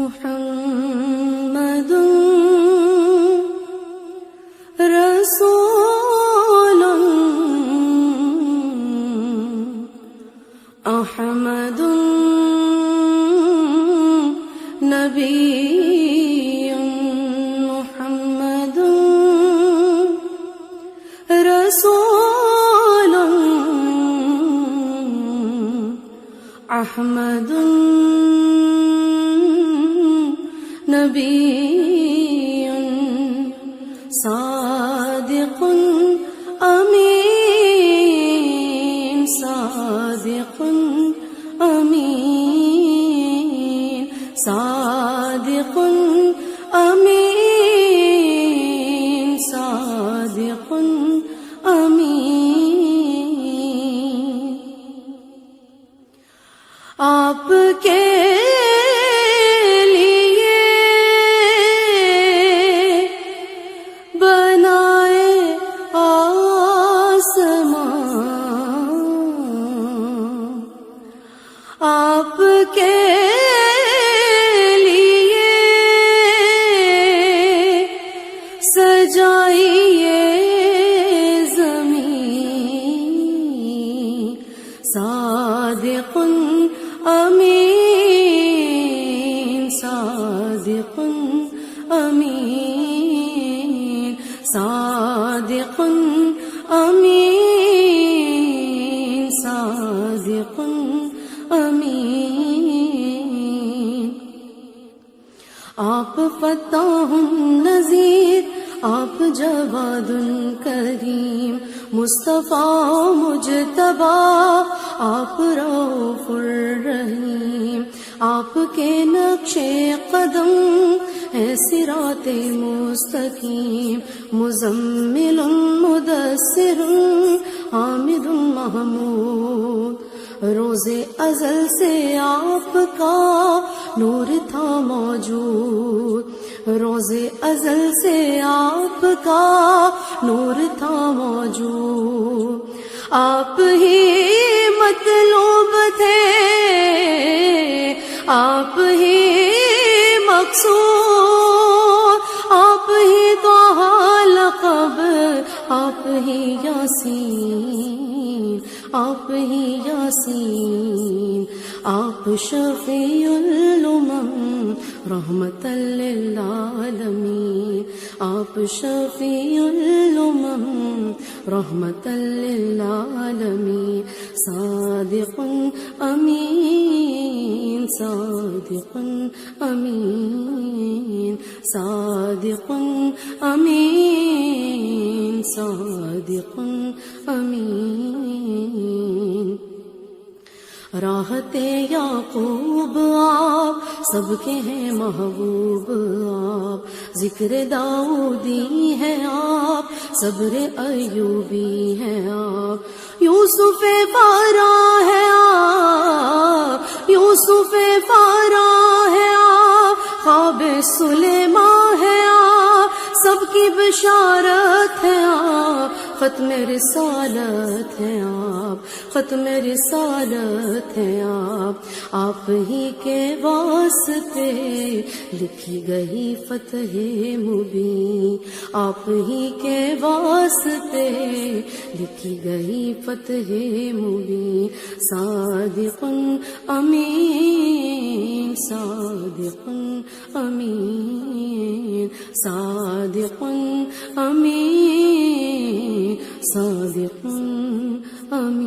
محمد رسول احمد نبی محمد رسول احمد نبی صادق امین صادق امین صادق امین صادق امین آپ کے آپ کے لیے سجائیے زمین صادق امین صادق امین صادق امین صادق امین آپ فتاح نذیر آپ جواد کریم مصطفیٰ مجتبیٰ آپ رؤوف الرحیم آپ کے نقش قدم ہے صراط مستقیم مزمل مدثر حامد محمود روز ازل سے آپ کا نور تھا موجود روز ازل سے آپ کا نور تھا موجود آپ ہی مطلوب تھے آپ ہی مقصود آپ ہی طٰہٰ لقب آپ ہی یاسین آپ ہی یاسین آپ شفیع الامم رحمت للعالمین آپ شفیع الامم رحمت للعالمین صادق امین صادق امین صادق امین صادق امین راحت یعقوب آپ سب کے ہیں محبوب آپ ذکر داؤدی ہے آپ صبر ایوبی ہے آپ یوسف پارا ہے آپ یوسف پارا ہے آپ خواب سلیمان ہے آپ سب کی بشارت ہے آپ ختم رسالت ہے آپ ختم رسالت ہے آپ ہی کے واسطے لکھی گئی فتح مبین آپ ہی کے واسطے لکھی گئی فتح مبین صادق امین صادق امین صادق امین صادق امین